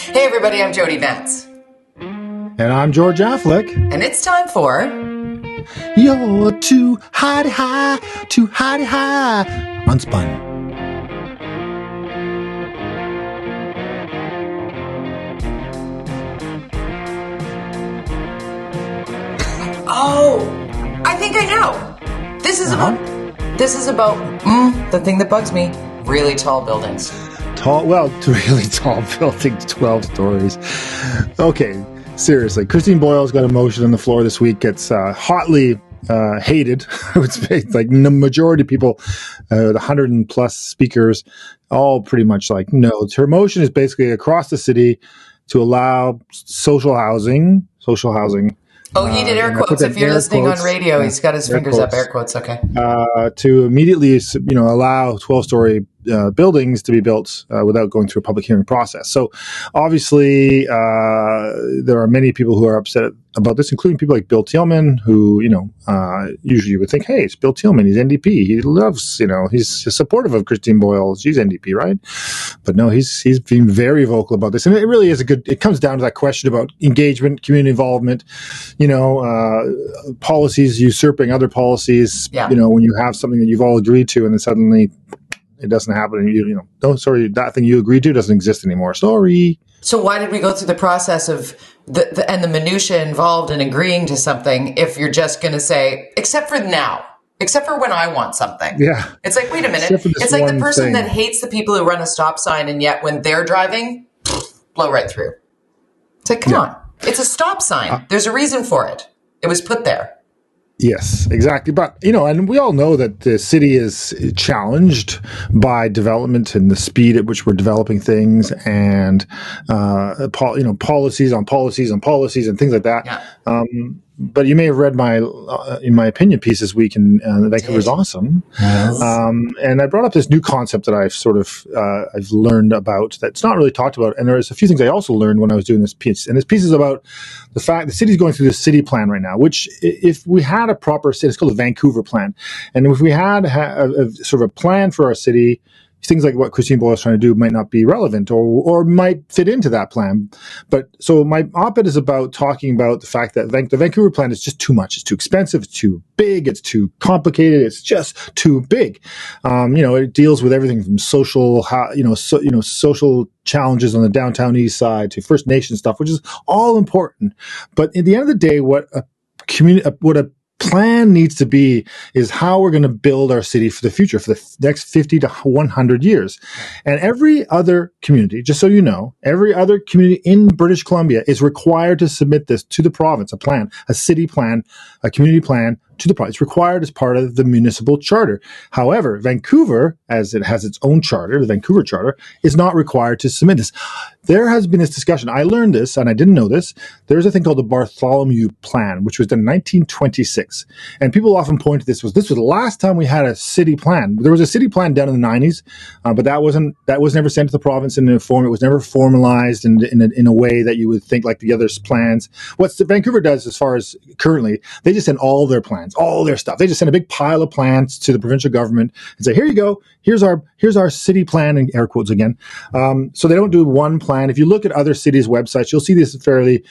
Hey everybody, I'm Jody Vance. And I'm George-affleck. And it's time for... You're too high, UnSpun. Oh, I think I know. This is about the thing that bugs me, really tall buildings. Really tall buildings, 12 stories. Okay, seriously. Christine Boyle's got a motion on the floor this week. It's hotly hated. I would say like the majority of people, the 100 plus speakers, all pretty much like, no. Her motion is basically across the city to allow social housing. Oh, he did air quotes. If you're listening on radio, he's got his fingers up, air quotes, okay. To immediately, allow 12-story buildings to be built without going through a public hearing process. So obviously, there are many people who are upset about this, including people like Bill Tillman, who, usually you would think, hey, it's Bill Tillman. He's NDP. He loves, he's supportive of Christine Boyle. She's NDP, right? But no, he's been very vocal about this. And it really is it comes down to that question about engagement, community involvement, policies usurping other policies, when you have something that you've all agreed to and then suddenly it doesn't happen and that thing you agreed to doesn't exist anymore. Sorry. So why did we go through the process of the minutiae involved in agreeing to something if you're just going to say, except for when I want something? Yeah. It's like, wait a minute. It's like the person that hates the people who run a stop sign and yet when they're driving, blow right through. It's like, come on. It's a stop sign. There's a reason for it. It was put there. Yes, exactly. But, and we all know that the city is challenged by development and the speed at which we're developing things and, policies on policies on policies and things like that. Yeah. But you may have read in my opinion piece this week in Vancouver's Awesome. Yes. And I brought up this new concept that I've learned about that's not really talked about. And there's a few things I also learned when I was doing this piece. And this piece is about the fact the city's going through this city plan right now, which if we had a proper city, it's called the Vancouver plan. And if we had a sort of a plan for our city, things like what Christine Boyle is trying to do might not be relevant or might fit into that plan. But so my op-ed is about talking about the fact that the Vancouver plan is just too much. It's too expensive. It's too big. It's too complicated. It's just too big. It deals with everything from social, social challenges on the downtown east side to First Nation stuff, which is all important. But at the end of the day, what a plan needs to be is how we're going to build our city for the future, for the next 50 to 100 years. And every other community, just so you know, every other community in British Columbia is required to submit this to the province, a city plan, a community plan to the province. It's required as part of the municipal charter. However, Vancouver, as it has its own charter, the Vancouver Charter, is not required to submit this. There has been this discussion. I learned this, and I didn't know this. There's a thing called the Bartholomew Plan, which was done in 1926. And people often point to this was the last time we had a city plan. There was a city plan done in the 90s, but that was never sent to the province in a form. It was never formalized in a way that you would think like the other plans. What Vancouver does as far as currently, they just send all their plans, all their stuff. They just send a big pile of plans to the provincial government and say, here you go. Here's our city plan, in air quotes again. So they don't do one plan. If you look at other cities' websites, you'll see these fairly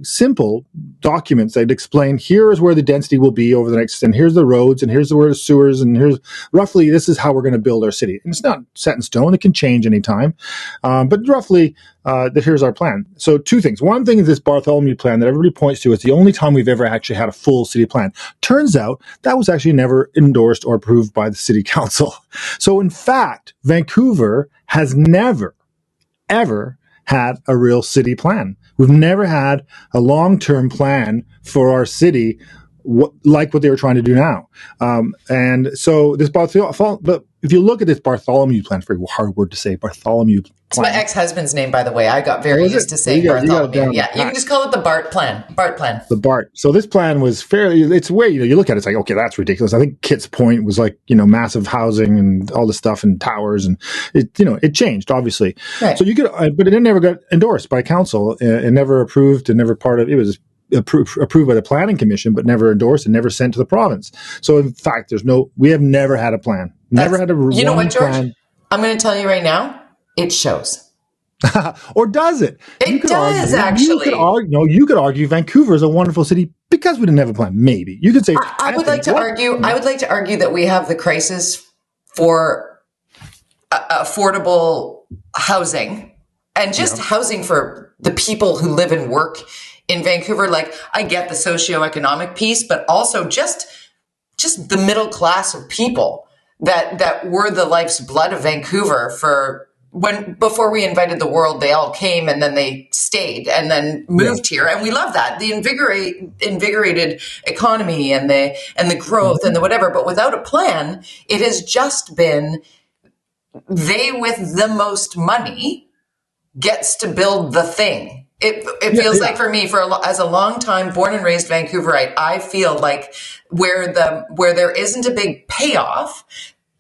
simple documents that explain here is where the density will be over the next, and here's the roads, and here's where the sewers, and here's roughly this is how we're going to build our city. And it's not set in stone; it can change anytime. But roughly, here's our plan. So two things. One thing is this Bartholomew Plan that everybody points to. It's the only time we've ever actually had a full city plan. Turns out that was actually never endorsed or approved by the city council. So in fact, Vancouver has never, ever had a real city plan. We've never had a long-term plan for our city like what they were trying to do now. And so this but if you look at this Bartholomew Plan, it's a very hard word to say, Bartholomew Plan. It's my ex-husband's name, by the way. I got very used to saying Bartholomew. You can just call it the BART Plan. BART Plan. The BART. So this plan was it's way, you look at it, it's like, okay, that's ridiculous. I think Kit's Point was like, massive housing and all this stuff and towers and it changed, obviously. Right. So you could, but it never got endorsed by council and never approved and never it was approved by the planning commission, but never endorsed and never sent to the province. So in fact, we have never had a plan. Never had a You know what, George? Plan. I'm going to tell you right now, it shows. Or does it? It does, actually. You could argue Vancouver is a wonderful city because we didn't have a plan. Maybe you could say. I would like to argue that we have the crisis for affordable housing and just housing for the people who live and work in Vancouver. Like, I get the socioeconomic piece, but also just the middle class of people that were the life's blood of Vancouver before we invited the world. They all came and then they stayed and then moved here, and we love that, the invigorated economy and the growth and the whatever. But without a plan, it has just been they with the most money gets to build the thing. It feels like, for me, as a long time born and raised Vancouverite, I feel like where there isn't a big payoff,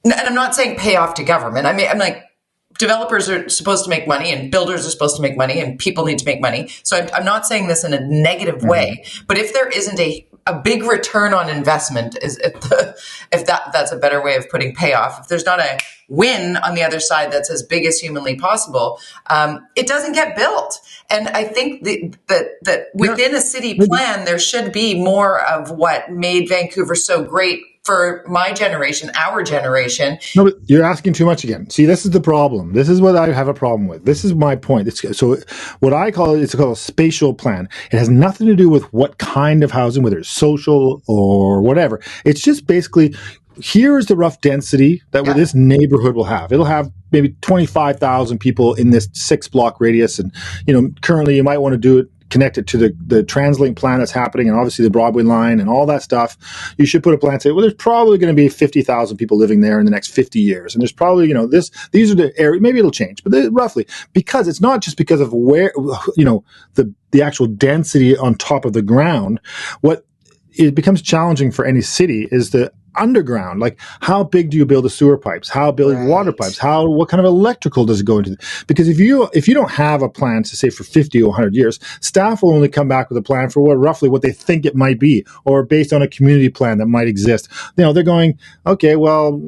and I'm not saying payoff to government. I mean, I'm like, developers are supposed to make money and builders are supposed to make money and people need to make money. So I'm not saying this in a negative way, but if there isn't a big return on investment, if that's a better way of putting payoff, if there's not a win on the other side that's as big as humanly possible, it doesn't get built. And I think that within a city plan, there should be more of what made Vancouver so great for my generation, our generation. No, but you're asking too much again. See, this is the problem. This is what I have a problem with. This is my point. So what I call it's called a spatial plan. It has nothing to do with what kind of housing, whether it's social or whatever. It's just basically, here's the rough density that this neighborhood will have. It'll have maybe 25,000 people in this 6-block radius. And, currently you might want to do it, connect it to the TransLink plan that's happening, and obviously the Broadway line and all that stuff. You should put a plan and say, well, there's probably going to be 50,000 people living there in the next 50 years. And there's probably, these are the areas, maybe it'll change, but roughly, because it's not just because of where, the actual density on top of the ground. What it becomes challenging for any city is the underground. Like, how big do you build the sewer pipes? How big water pipes? What kind of electrical does it go into? Because if you don't have a plan to say for 50 or 100 years, staff will only come back with a plan for roughly what they think it might be, or based on a community plan that might exist. They're going, okay, well,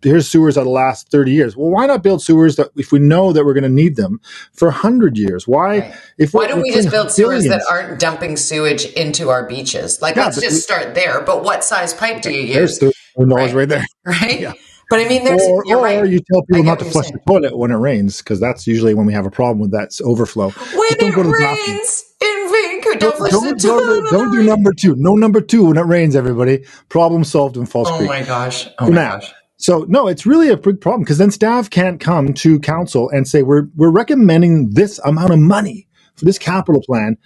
here's sewers that'll last 30 years. Well, why not build sewers that, if we know that we're going to need them for 100 years? Why don't we just build sewers that aren't dumping sewage into our beaches? Like, let's just start there. But what size pipe do you use? There's $1 right there. Right? Yeah. But I mean, you're right. Or you tell people not to flush the toilet when it rains, because that's usually when we have a problem with that overflow. When it rains in Vancouver, don't flush the toilet. Don't do number two. No number two when it rains, everybody. Problem solved in False Creek. Oh my gosh. Gosh. So no, it's really a big problem, because then staff can't come to council and say, we're recommending this amount of money for this capital plan,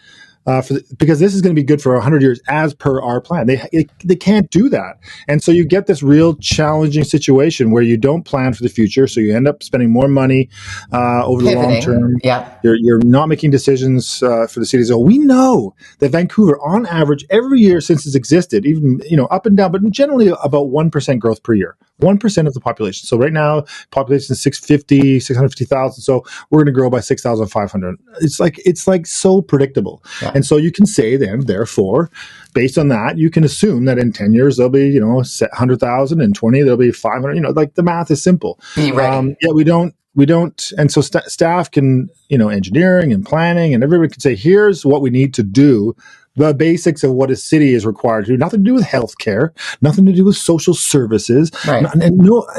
because this is going to be good for 100 years as per our plan. They can't do that. And so you get this real challenging situation where you don't plan for the future. So you end up spending more money over the long term. Yeah. You're not making decisions for the city. So we know that Vancouver, on average, every year since it's existed, even up and down, but generally about 1% growth per year. 1% of the population. So right now, population is 650,000. So we're going to grow by 6,500. It's like so predictable. Yeah. And so you can say then, therefore, based on that, you can assume that in 10 years, there'll be, 100,000, and 20, there'll be 500, like the math is simple. Be ready. We don't. And so staff can, engineering and planning, and everybody can say, here's what we need to do. The basics of what a city is required to do, nothing to do with healthcare, nothing to do with social services, right? And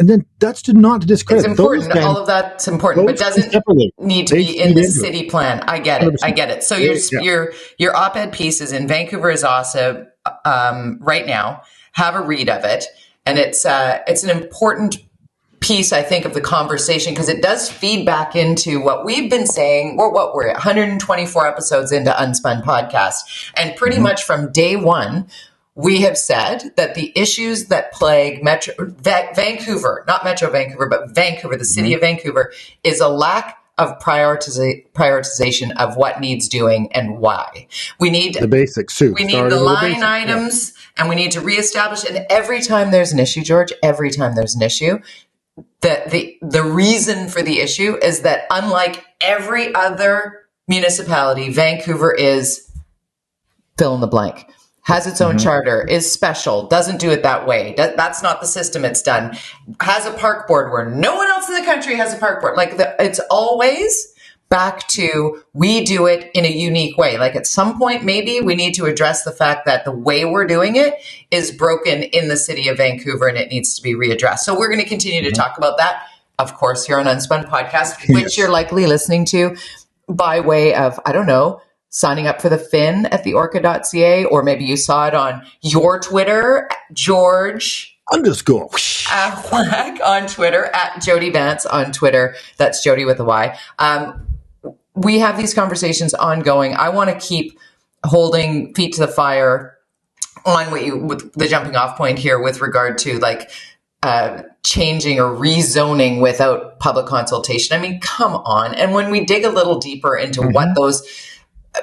then that's not to discredit. It's important. All of that's important, but doesn't need to be in the city plan. I get it. 100%. I get it. So your op-ed piece is in Vancouver is Awesome right now. Have a read of it, and it's an important piece, I think, of the conversation, because it does feed back into what we've been saying. We're 124 episodes into UnSpun podcast, and pretty much from day one, we have said that the issues that plague Vancouver, not Metro Vancouver, but Vancouver, the city of Vancouver, is a lack of prioritization of what needs doing and why. We need the basics too. We need the line items, and we need to reestablish. And every time there's an issue, George, the reason for the issue is that, unlike every other municipality, Vancouver is fill in the blank. has its own charter, is special, doesn't do it that way. That's not the system it's done. Has a park board where no one else in the country has a park board. Like it's always back to, we do it in a unique way. Like at some point, maybe we need to address the fact that the way we're doing it is broken in the city of Vancouver and it needs to be readdressed. So we're going to continue to talk about that. Of course, here on UnSpun podcast, which you're likely listening to by way of, I don't know, signing up for the Fin at the Orca.ca, or maybe you saw it on your Twitter, George_affleck on Twitter, at Jody Vance on Twitter. That's Jody with a Y. We have these conversations ongoing. I want to keep holding feet to the fire on with the jumping off point here with regard to like changing or rezoning without public consultation. I mean, come on. And when we dig a little deeper into what those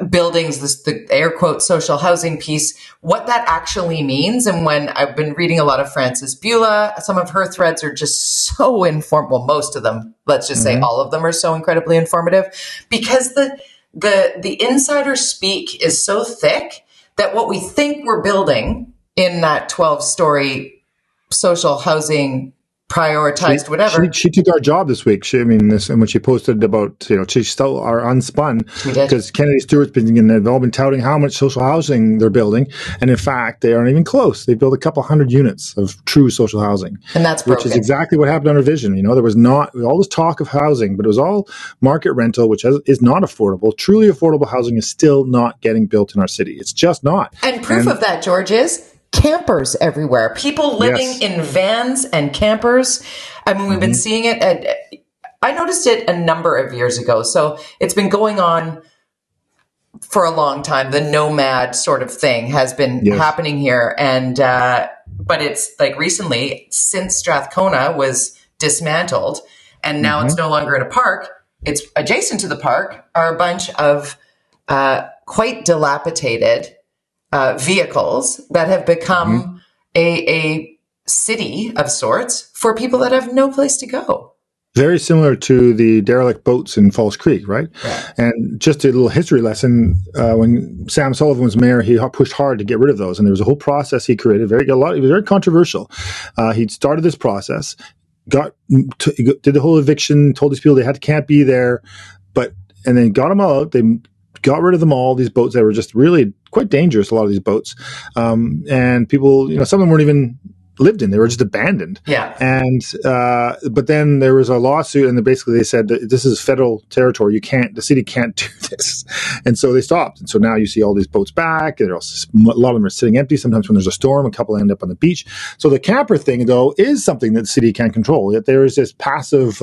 buildings, the air quote social housing piece, what that actually means. And when I've been reading a lot of Frances Beulah, some of her threads are just so informative. Well, most of them, let's just say all of them are so incredibly informative, because the insider speak is so thick that what we think we're building in that 12-story social housing prioritized, whatever. She took our job this week. And when she posted about, she stole our UnSpun, because Kennedy-Stewart's they've all been touting how much social housing they're building. And in fact, they aren't even close. They built a couple hundred units of true social housing. And that's broken. Which is exactly what happened under Vision. There was not all this talk of housing, but it was all market rental, which is not affordable. Truly affordable housing is still not getting built in our city. It's just not. And proof of that, George, is campers everywhere. People living in vans and campers. I mean, we've been seeing it. I noticed it a number of years ago. So it's been going on for a long time. The nomad sort of thing has been happening here. And, but it's like recently, since Strathcona was dismantled and now it's no longer in a park, it's adjacent to the park are a bunch of quite dilapidated vehicles that have become a city of sorts for people that have no place to go. Very similar to the derelict boats in Falls Creek, right? And just a little history lesson, when Sam Sullivan was mayor, he pushed hard to get rid of those. And there was a whole process he created. It was very controversial. He'd started this process, did the whole eviction, told these people they can't be there, and then got them all out. They got rid of them all, these boats that were just really quite dangerous, a lot of these boats. And people, some of them weren't even lived in. They were just abandoned. And but then there was a lawsuit, and they said that this is federal territory. The city can't do this. And so they stopped. And so now you see all these boats back. And a lot of them are sitting empty. Sometimes when there's a storm, a couple end up on the beach. So the camper thing, though, is something that the city can control. Yet there is this passive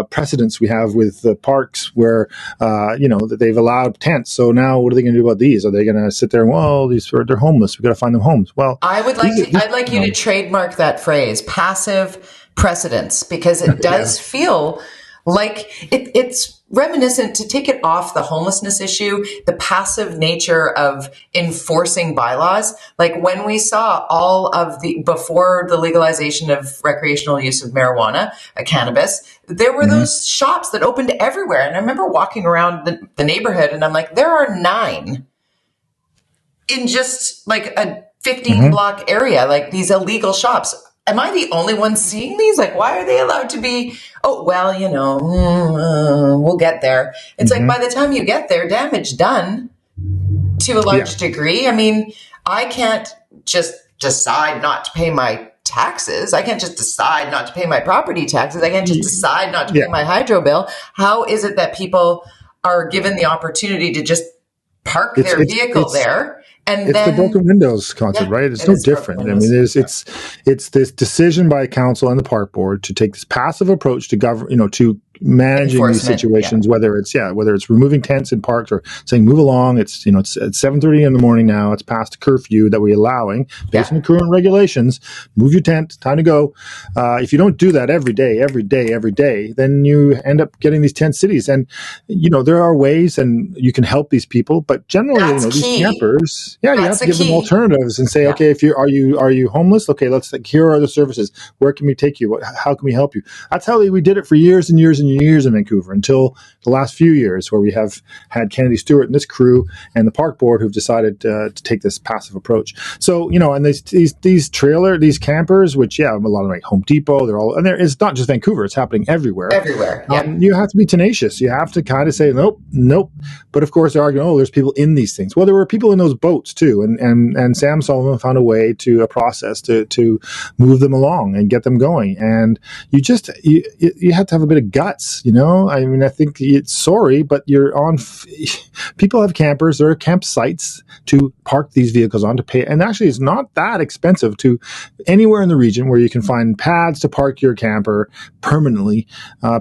precedence we have with the parks where, that they've allowed tents. So now what are they going to do about these? Are they going to sit there and, they're homeless. We've got to find them homes. Well, I'd like you to trademark that phrase, passive precedence, because it does feel like it's reminiscent, to take it off the homelessness issue, the passive nature of enforcing bylaws. Like when we saw before the legalization of recreational use of marijuana, cannabis, there were those shops that opened everywhere. And I remember walking around the neighborhood and I'm like, there are 9 in just like a 15 block area, like these illegal shops. Am I the only one seeing these? Like, why are they allowed to be? Oh, well, we'll get there. It's like, by the time you get there, damage done to a large degree. I mean, I can't just decide not to pay my taxes. I can't just decide not to pay my property taxes. I can't just decide not to pay my hydro bill. How is it that people are given the opportunity to just park their vehicle there? And it's the broken windows concept, right? It's no different. I mean, it's this decision by council and the park board to take this passive approach to to managing these situations, whether it's removing tents in parks or saying move along. It's it's at 7:30 in the morning now. It's past curfew that we're allowing based on the current regulations. Move your tent. Time to go. If you don't do that every day, then you end up getting these tent cities. And there are ways, and you can help these people. But generally, these campers. Yeah, you That's have to the give them key. alternatives and say, okay, if are you homeless? Okay, here are the services. Where can we take you? How can we help you? That's how we did it for years and years and years in Vancouver until the last few years, where we have had Kennedy-Stewart and this crew and the park board who've decided to take this passive approach. So, and these campers, which a lot of like Home Depot, it's not just Vancouver, it's happening everywhere. Everywhere. Yeah. You have to be tenacious. You have to kind of say, nope. But of course, they're arguing, there's people in these things. Well, there were people in those boats too, and Sam Sullivan found a process to move them along and get them going. And you have to have a bit of guts, I mean, I think sorry, but people have campers. There are campsites to park these vehicles on to pay. And actually, it's not that expensive to anywhere in the region where you can find pads to park your camper permanently.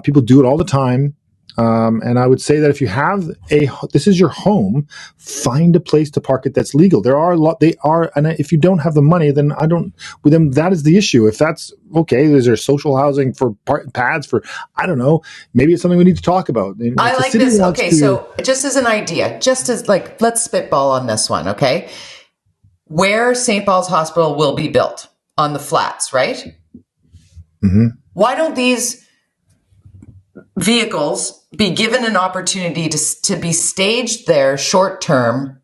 People do it all the time. And I would say that if you have this is your home, find a place to park it that's legal. And if you don't have the money, then that is the issue. If that's okay, is there social housing for pads for, I don't know, maybe it's something we need to talk about. I like this. Okay. So just as an idea, let's spitball on this one. Okay. Where St. Paul's Hospital will be built on the flats, right? Mm-hmm. Why don't these vehicles be given an opportunity to be staged there short term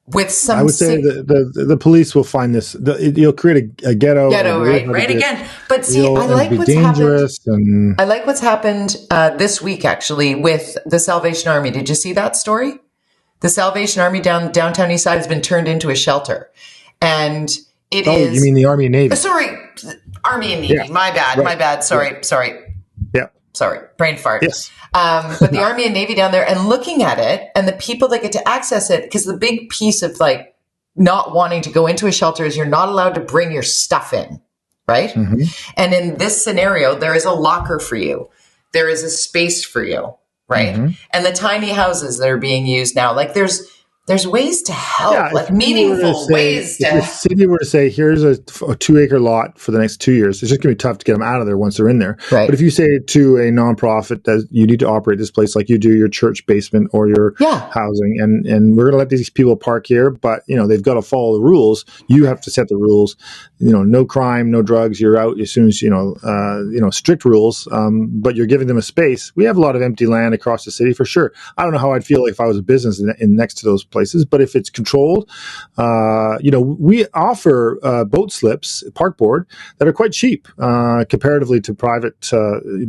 with some... I would say the police will find this. You'll create a ghetto. Right again. But see, I like what's happened. I like what's happened this week, actually, with the Salvation Army. Did you see that story? The Salvation Army downtown East Side has been turned into a shelter. And it is... Oh, you mean the Army and Navy? Sorry, Army and Navy. Yeah. My bad. Sorry. Yeah. Sorry, brain fart. Yes. But the Army and Navy down there, and looking at it, and the people that get to access it, because the big piece of not wanting to go into a shelter is you're not allowed to bring your stuff in, right? Mm-hmm. And in this scenario, there is a locker for you. There is a space for you, right? Mm-hmm. And the tiny houses that are being used now, there's ways to help, meaningful ways to... If the city were to say, here's a 2-acre lot for the next 2 years, it's just going to be tough to get them out of there once they're in there. Right. But if you say to a nonprofit that you need to operate this place like you do your church basement or your housing, and we're going to let these people park here, but they've got to follow the rules. You have to set the rules. No crime, no drugs. You're out as soon as strict rules. But you're giving them a space. We have a lot of empty land across the city for sure. I don't know how I'd feel if I was a business in next to those places, but if it's controlled, we offer boat slips, park board, that are quite cheap comparatively to private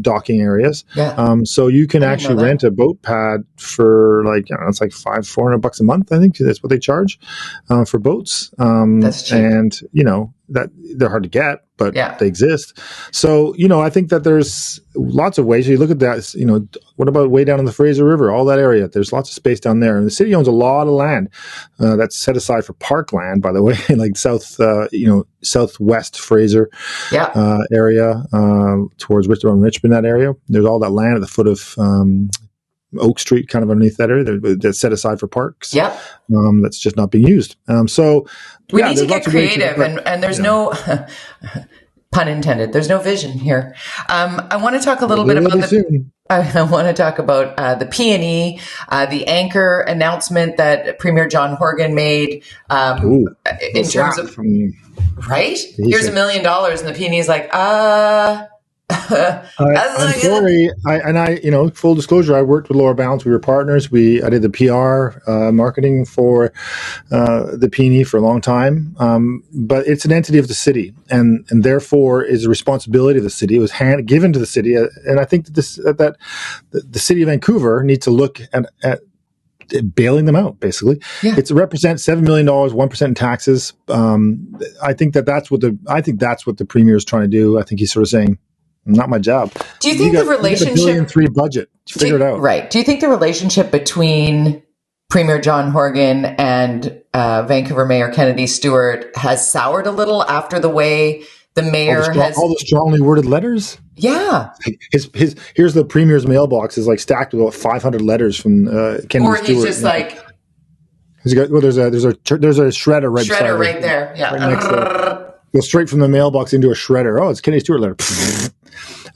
docking areas. Yeah. So you can actually rent a boat pad for it's like $400 a month. I think that's what they charge for boats. That's cheap. And that they're hard to get, but they exist. So, I think that there's lots of ways. You look at that, what about way down in the Fraser River, all that area? There's lots of space down there. And the city owns a lot of land that's set aside for parkland, by the way, like southwest Fraser area towards Richmond, that area. There's all that land at the foot of Oak Street, kind of underneath that area, that's set aside for parks. Yep. That's just not being used. So we need to get creative, and there's no pun intended. There's no vision here. I want to talk a little bit about I want to talk about the P&E, the anchor announcement that Premier John Horgan made in terms of right. Here's $1 million, and the P&E is like, I'm sorry. Full disclosure, I worked with Laura Bounds. We were partners. I did the PR marketing for the P&E for a long time. But it's an entity of the city, and therefore is a responsibility of the city. It was given to the city, and I think that the city of Vancouver needs to look at bailing them out, basically. Yeah. It represents $7 million, 1% in taxes. I think that's what the premier is trying to do. I think he's sort of saying, not my job. Do you think the relationship... $1.3 billion budget. Figure it out. Right. Do you think the relationship between Premier John Horgan and Vancouver Mayor Kennedy-Stewart has soured a little after the way the mayor all the strongly worded letters? Yeah. Here's the premier's mailbox is stacked with about 500 letters from Kennedy-Stewart. Or he's just there's a shredder right there. Yeah. Right next to Go straight from the mailbox into a shredder. Oh, it's Kennedy-Stewart letter.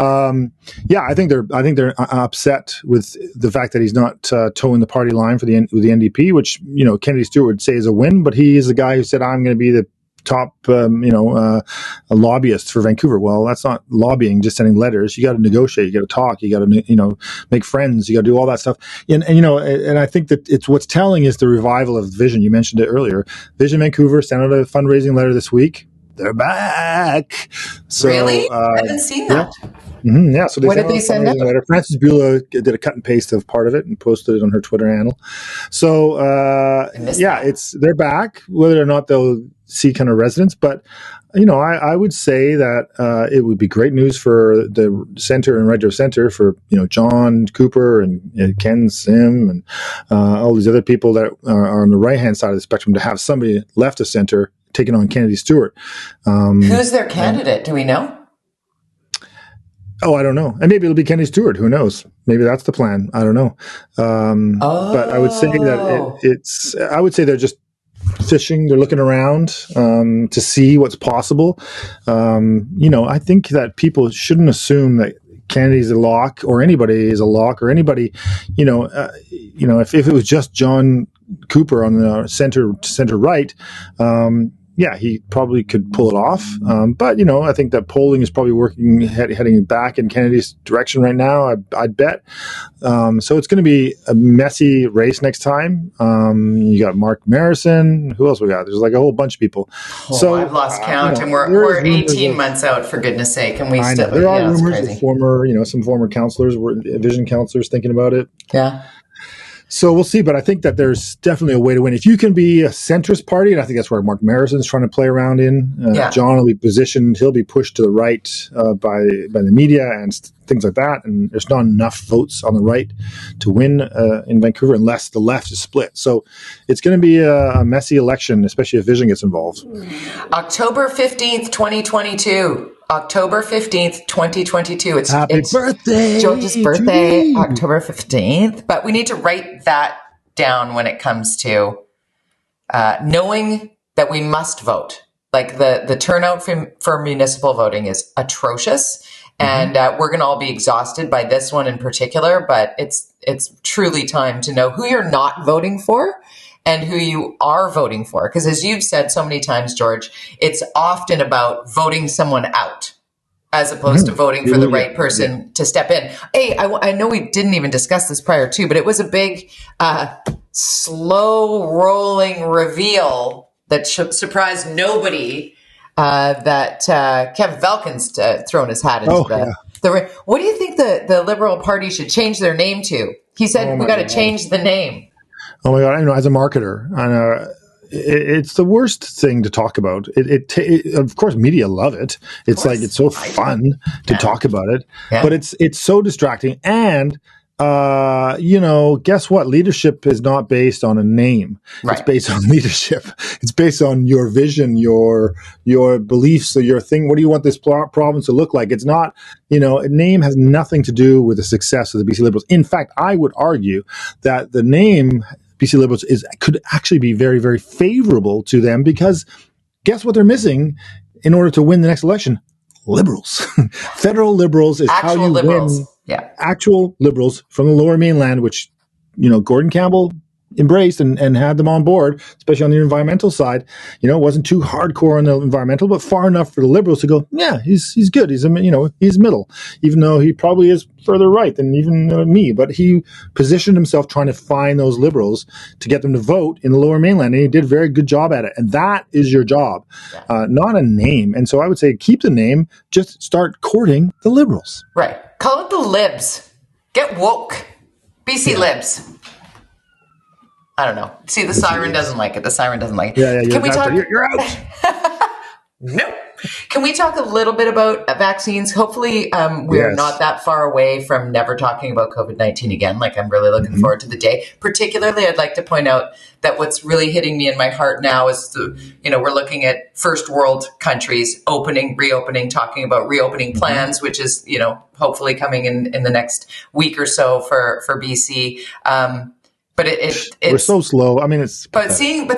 I think they're upset with the fact that he's not towing the party line with the NDP, which Kennedy-Stewart would say is a win. But he is the guy who said, "I'm going to be the top, a lobbyist for Vancouver." Well, that's not lobbying, just sending letters. You got to negotiate, you got to talk, you got to, make friends, you got to do all that stuff. And I think that it's what's telling is the revival of Vision. You mentioned it earlier. Vision Vancouver sent out a fundraising letter this week. They're back. So, really? I haven't seen that. Yeah. So what did they send out? Letter. Frances Bula did a cut and paste of part of it and posted it on her Twitter handle. So, they're back. Whether or not they'll see kind of residents, but I would say that it would be great news for the center and Red Deer Center for John Cooper and Ken Sim and all these other people that are on the right hand side of the spectrum to have somebody left of center taking on Kennedy-Stewart. Who's their candidate? Do we know? Oh, I don't know. And maybe it'll be Kennedy-Stewart. Who knows? Maybe that's the plan. I don't know. But I would say that I would say they're just fishing. They're looking around to see what's possible. I think that people shouldn't assume that Kennedy's a lock or anybody is a lock or anybody, if it was just John Cooper on the center right, he probably could pull it off. But I think that polling is probably heading back in Kennedy's direction right now. I'd bet. So it's going to be a messy race next time. You got Mark Marison. Who else we got? There's like a whole bunch of people. So I've lost count, and we're 18 months out, for goodness sake. And we still, there are rumors of some former councillors, Vision councillors, thinking about it. Yeah. So we'll see, but I think that there's definitely a way to win. If you can be a centrist party, and I think that's where Mark Marison's trying to play around in. John will be positioned, he'll be pushed to the right by the media and things like that, and there's not enough votes on the right to win in Vancouver unless the left is split. So it's going to be a messy election, especially if Vision gets involved. October 15th, 2022. October 15th, 2022. It's birthday, George's birthday, October 15th. But we need to write that down when it comes to knowing that we must vote. Like the turnout for municipal voting is atrocious. And we're going to all be exhausted by this one in particular. But it's truly time to know who you're not voting for and who you are voting for. Because as you've said so many times, George, it's often about voting someone out as opposed to voting for the right person to step in. Hey, I know we didn't even discuss this prior to, but it was a big, slow rolling reveal that surprised nobody that Kevin Velkin's thrown his hat into the what do you think the Liberal Party should change their name to? He said, we got to change the name. Oh my God! As a marketer, it's the worst thing to talk about. Of course, media love it. It's like it's so fun to talk about it, but it's so distracting. And guess what? Leadership is not based on a name. Right. It's based on leadership. It's based on your vision, your beliefs, your thing. What do you want this province to look like? It's not. A name has nothing to do with the success of the BC Liberals. In fact, I would argue that the name BC Liberals could actually be very, very favorable to them because guess what they're missing in order to win the next election? Liberals. Federal Liberals is actual how you win. Yeah. Actual Liberals from the Lower Mainland, which, Gordon Campbell embraced and had them on board, especially on the environmental side. It wasn't too hardcore on the environmental, but far enough for the Liberals to go, yeah, he's good. He's middle, even though he probably is further right than even me. But he positioned himself trying to find those Liberals to get them to vote in the Lower Mainland, and he did a very good job at it. And that is your job, not a name. And so I would say keep the name, just start courting the Liberals. Right. Call it the Libs. Get woke. BC Libs. I don't know. See, the siren doesn't like it. Yeah. Can we talk? You're out. No. Can we talk a little bit about vaccines? Hopefully, we're not that far away from never talking about COVID-19 again. Like, I'm really looking forward to the day. Particularly, I'd like to point out that what's really hitting me in my heart now is we're looking at first world countries reopening, talking about reopening plans, which is, hopefully coming in the next week or so for BC. But we're so slow. I mean, it's seeing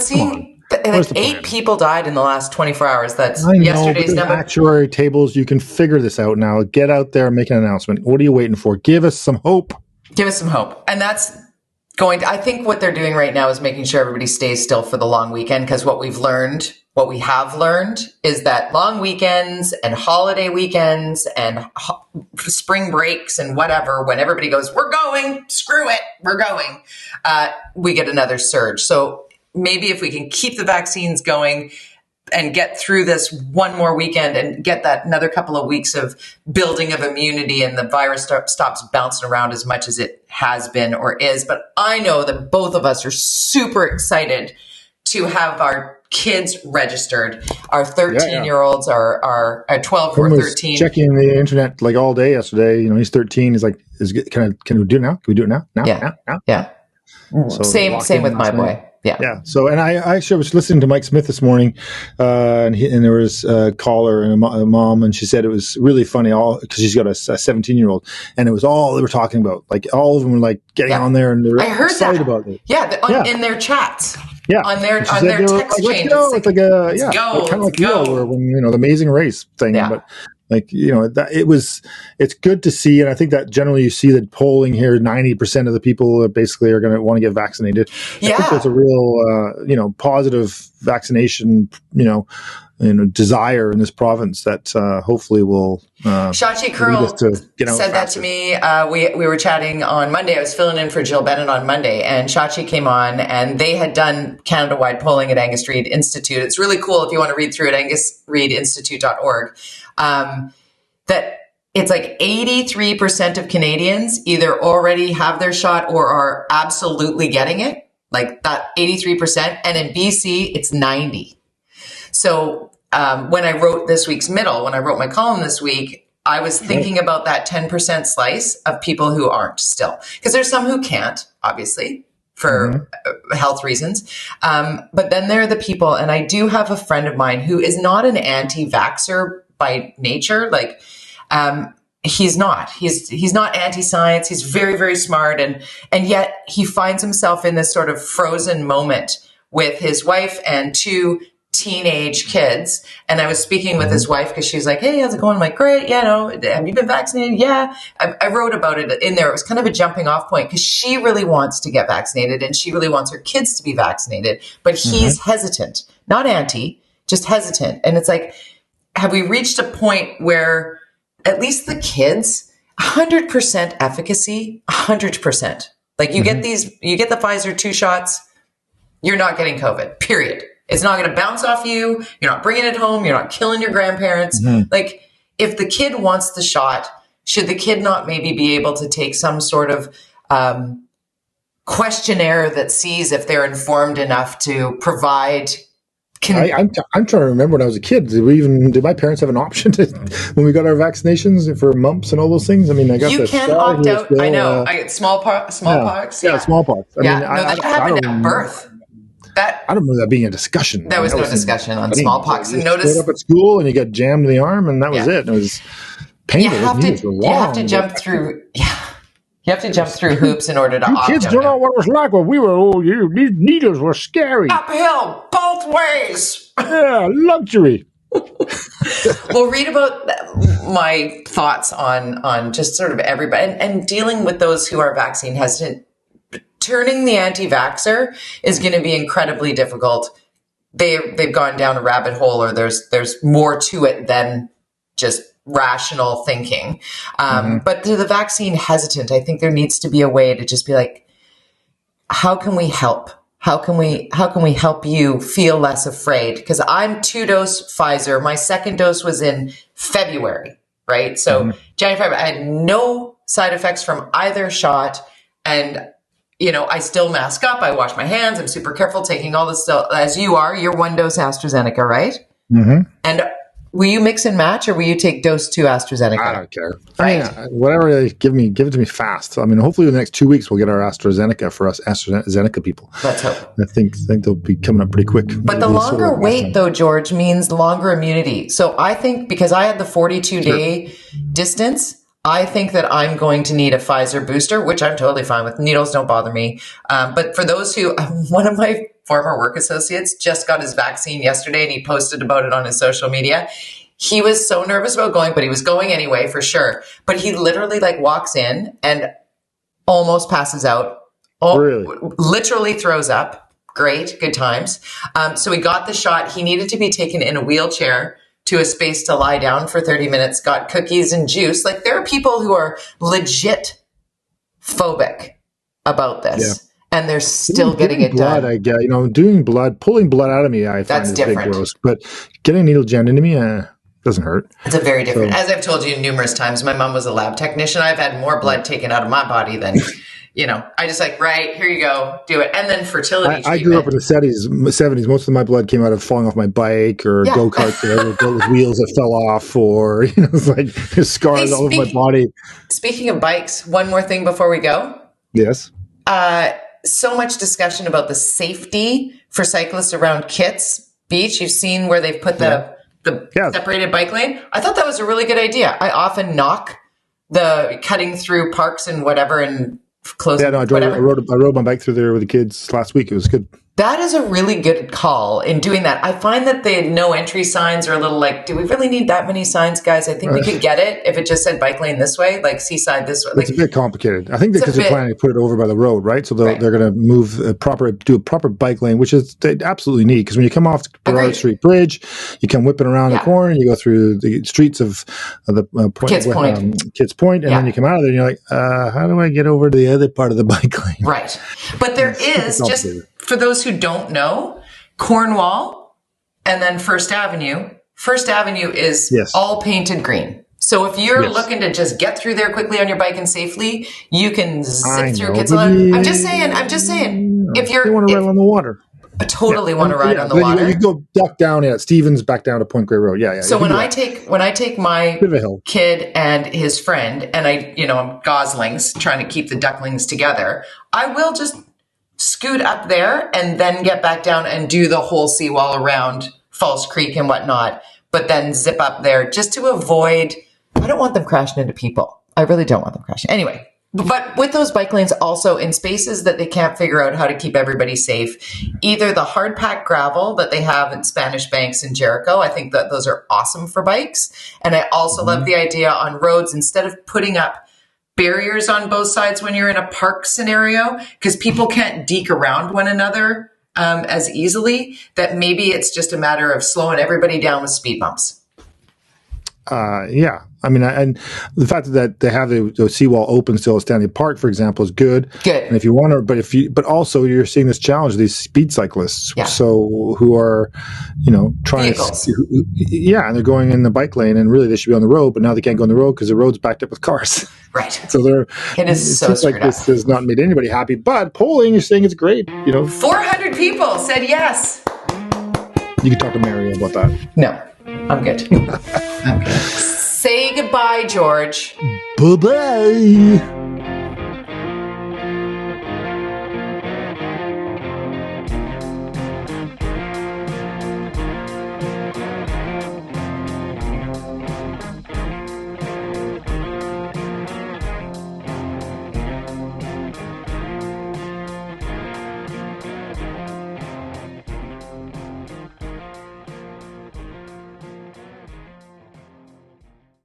Like 8 people died in the last 24 hours. That's I know, yesterday's but number. Actuary tables, you can figure this out now. Get out there and make an announcement. What are you waiting for? Give us some hope. Give us some hope. And that's going to, I think what they're doing right now is making sure everybody stays still for the long weekend, because what we have learned is that long weekends and holiday weekends and spring breaks and whatever, when everybody goes, we're going, screw it, we're going, we get another surge. So maybe if we can keep the vaccines going and get through this one more weekend and get that another couple of weeks of building of immunity, and the virus stops bouncing around as much as it has been or is. But I know that both of us are super excited to have our kids registered. Our 13-year-olds are 12 or 13. Checking the internet like all day yesterday. You know, he's 13. He's like, can we do it now? Can we do it now? Now? Yeah. So Same with my boy. Yeah. So, and I actually was listening to Mike Smith this morning, and there was a caller and a mom, and she said it was really funny, because she's got a 17-year-old, and it was all they were talking about. Like all of them were like getting on there, and they were excited about it. Yeah, in their chats. Yeah, on their text chain. It's like a kind of like when the Amazing Race thing, but. Like, it's good to see. And I think that generally you see that polling here, 90% of the people basically are going to want to get vaccinated. I think there's a real, positive vaccination, desire in this province that hopefully will. Shachi Curl said that to me. We were chatting on Monday. I was filling in for Jill Bennett on Monday, and Shachi came on, and they had done Canada-wide polling at Angus Reid Institute. It's really cool if you want to read through it, angusreidinstitute.org. That it's like 83% of Canadians either already have their shot or are absolutely getting it, like that 83%. And in BC, it's 90. So when I wrote when I wrote my column this week, I was thinking about that 10% slice of people who aren't still, because there's some who can't, obviously, for health reasons. But then there are the people, and I do have a friend of mine who is not an anti-vaxxer by nature. Like, he's not anti-science. He's very, very smart. And yet he finds himself in this sort of frozen moment with his wife and 2 teenage kids. And I was speaking with his wife because she's like, hey, how's it going? I'm like, great. Yeah, have you been vaccinated? Yeah. I wrote about it in there. It was kind of a jumping off point because she really wants to get vaccinated and she really wants her kids to be vaccinated, but he's hesitant, not anti, just hesitant. And it's like, have we reached a point where at least the kids, 100% efficacy, 100%. Like you get the Pfizer 2 shots, you're not getting COVID, period. It's not going to bounce off you. You're not bringing it home. You're not killing your grandparents. Like, if the kid wants the shot, should the kid not maybe be able to take some sort of questionnaire that sees if they're informed enough to provide? I'm trying to remember when I was a kid. Did my parents have an option when we got our vaccinations for mumps and all those things? I mean, I got you can opt out. Still, I know. I get smallpox. Yeah, smallpox. That happened at birth. I don't remember that being a discussion. There was no discussion on smallpox. You showed up at school and you got jammed in the arm, and that was it. And it was painful. You have to jump through. Yeah. You have to jump through hoops in order to opt out. Kids don't know what it was like when we were old. These needles were scary. Uphill, both ways. Yeah, luxury. Well, read about my thoughts on just sort of everybody and dealing with those who are vaccine hesitant. Turning the anti-vaxxer is going to be incredibly difficult. They've gone down a rabbit hole, or there's more to it than just rational thinking. But to the vaccine hesitant, I think there needs to be a way to just be like, how can we help? How can we help you feel less afraid? Because I'm 2-dose Pfizer. My second dose was in February, right? So January, February, I had no side effects from either shot. And I still mask up. I wash my hands. I'm super careful taking all this stuff as you are. You're 1-dose AstraZeneca, right? And will you mix and match, or will you take dose 2 AstraZeneca? I don't care. Right. I mean, whatever they give it to me fast. I mean, hopefully in the next 2 weeks we'll get our AstraZeneca for us AstraZeneca people. Let's hope. I think they'll be coming up pretty quick. But the longer wait, though, George, means longer immunity. So I think because I had the 42-day distance, I think that I'm going to need a Pfizer booster, which I'm totally fine with. Needles don't bother me. But for those who, one of my former work associates, just got his vaccine yesterday and he posted about it on his social media. He was so nervous about going, but he was going anyway for sure. But he literally like walks in and almost passes out. Really? Literally throws up. Great, good times. So he got the shot. He needed to be taken in a wheelchair to a space to lie down for 30 minutes, got cookies and juice. Like there are people who are legit phobic about this and they're still getting it blood, done. I get, doing blood, pulling blood out of me, I find is big gross. But getting a needle jammed into me, doesn't hurt. It's a very different, as I've told you numerous times, my mom was a lab technician. I've had more blood taken out of my body than, I just like, right, here you go, do it. And then fertility treatment. I grew up in the 70s. Most of my blood came out of falling off my bike or go-kart there with wheels that fell off or, it's like scars all over my body. Speaking of bikes, one more thing before we go. Yes. So much discussion about the safety for cyclists around Kitts Beach. You've seen where they've put the separated bike lane. I thought that was a really good idea. I often knock the cutting through parks and whatever and close. Yeah, no, I rode my bike through there with the kids last week. It was good. That is a really good call in doing that. I find that the no entry signs are a little like, do we really need that many signs, guys? I think we could get it if it just said bike lane this way, like seaside this way. It's a bit complicated. I think because they're planning to put it over by the road, right? So they're going to do a proper bike lane, which is they absolutely need. Because when you come off the Burrard Street Bridge, you come whipping around the corner, and you go through the streets of the Kitts Point, and then you come out of there, and you're like, how do I get over to the other part of the bike lane? Right. But there is just... For those who don't know, Cornwall and then First Avenue is all painted green. So if you're looking to just get through there quickly on your bike and safely, you can zip through Kitts. I'm just saying. If you want to ride on the water. I totally want to ride on the water. You go duck down at Stevens back down to Point Grey Road. Yeah. So when I take my kid and his friend and I'm goslings trying to keep the ducklings together, I will just scoot up there and then get back down and do the whole seawall around False Creek and whatnot, but then zip up there just to avoid, I don't want them crashing into people. I really don't want them crashing. Anyway, but with those bike lanes also in spaces that they can't figure out how to keep everybody safe, either the hard packed gravel that they have in Spanish Banks and Jericho, I think that those are awesome for bikes. And I also love the idea on roads, instead of putting up barriers on both sides when you're in a park scenario, because people can't deke around one another as easily, that maybe it's just a matter of slowing everybody down with speed bumps. I mean, and the fact that they have the seawall open still at Stanley Park, for example, is good. And if you want to, but also you're seeing this challenge, these speed cyclists, so who are, trying and they're going in the bike lane, and really they should be on the road, but now they can't go on the road because the road's backed up with cars. Right. So it seems like this has not made anybody happy, but polling is saying it's great. 400 people said yes. You can talk to Mary about that. No, I'm good. I'm good. Say goodbye, George. Bye-bye.